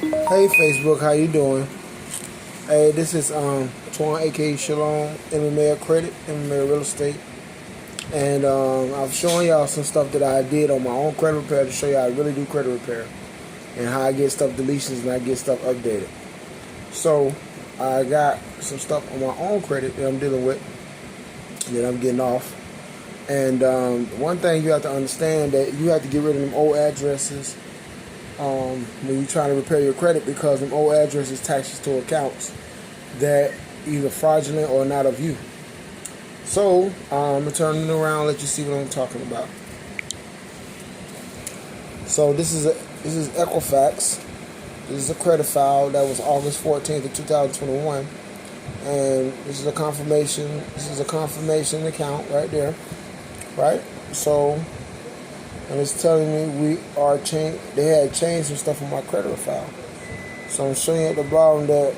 Hey Facebook, how you doing? Hey, this is Twan, aka Shalom, MMA Credit, MMA Real Estate, and I'm showing y'all some stuff that I did on my own credit repair to show you how I really do credit repair and how I get stuff deletions and I get stuff updated. So I got some stuff on my own credit that I'm dealing with that I'm getting off, and one thing you have to understand that you have to get rid of them old addresses. When you're trying to repair your credit, because them old addresses taxes to accounts that either fraudulent or not of you. So I'm gonna turn it around, let you see what I'm talking about. So this is Equifax. This is a credit file that was August 14th of 2021, and this is a confirmation. This is a confirmation account right there, right? So. And it's telling me they had changed some stuff on my credit file. So I'm showing you at the bottom that,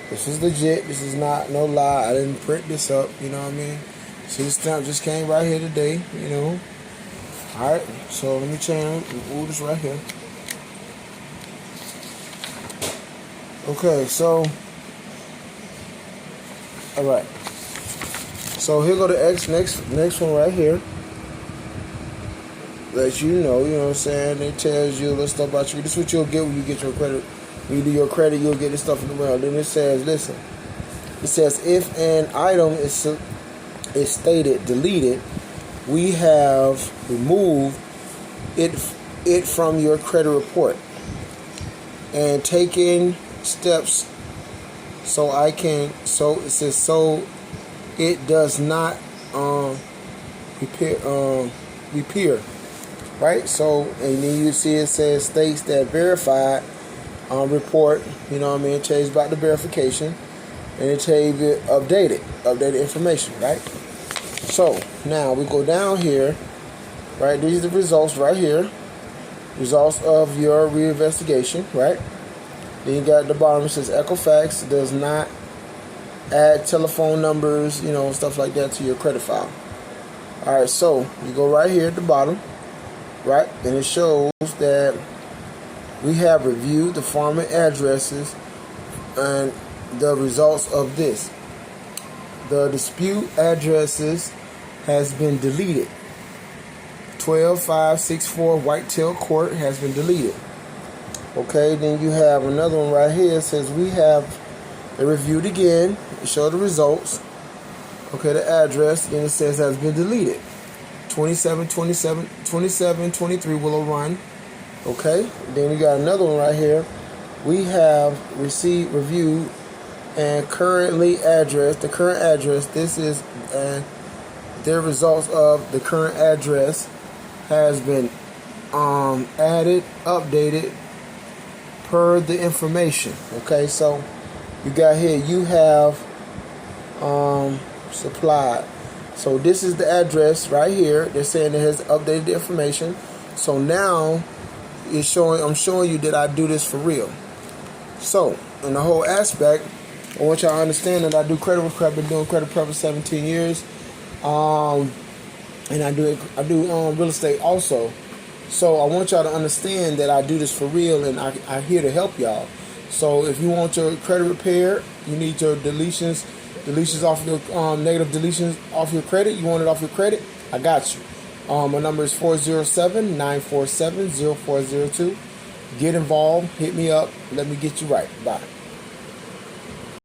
this is legit. This is not no lie. I didn't print this up, you know what I mean? See, this stamp just came right here today, Alright, so let me change this right here. Okay, so, alright. So here go the next one right here. Let you know what I'm saying? It tells you a little stuff about you. This is what you'll get when you get your credit. When you do your credit, you'll get this stuff in the mail. Then it says, listen. It says, if an item is stated deleted, we have removed it from your credit report and taken steps so it does not repair. Right, so and then you see it says states that verified report. It tells you about the verification, and it tells you updated information. Right. So now we go down here. Right, these are the results right here. Results of your reinvestigation. Right. Then you got at the bottom it says Equifax does not add telephone numbers, stuff like that to your credit file. All right, so you go right here at the bottom. Right, and it shows that we have reviewed the former addresses and the results of this. The dispute addresses has been deleted. 12564 Whitetail Court has been deleted. Okay, then you have another one right here. It says we have reviewed again. It shows the results. Okay, the address, then it says has been deleted. 2723 Willow Run. Okay, then we got another one right here. We have reviewed and the current address. This is their results of the current address has been added, updated per the information. Okay, so you got here, you have supplied. So this is the address right here. They're saying it has updated the information. So now I'm showing you that I do this for real. So in the whole aspect, I want y'all to understand that I do credit repair. I've been doing credit repair for 17 years. And I do real estate also. So I want y'all to understand that I do this for real, and I'm here to help y'all. So if you want your credit repair, you need your deletions off your negative deletions off your credit. You want it off your credit? I got you. My number is 407-947-0402. Get involved. Hit me up. Let me get you right. Bye.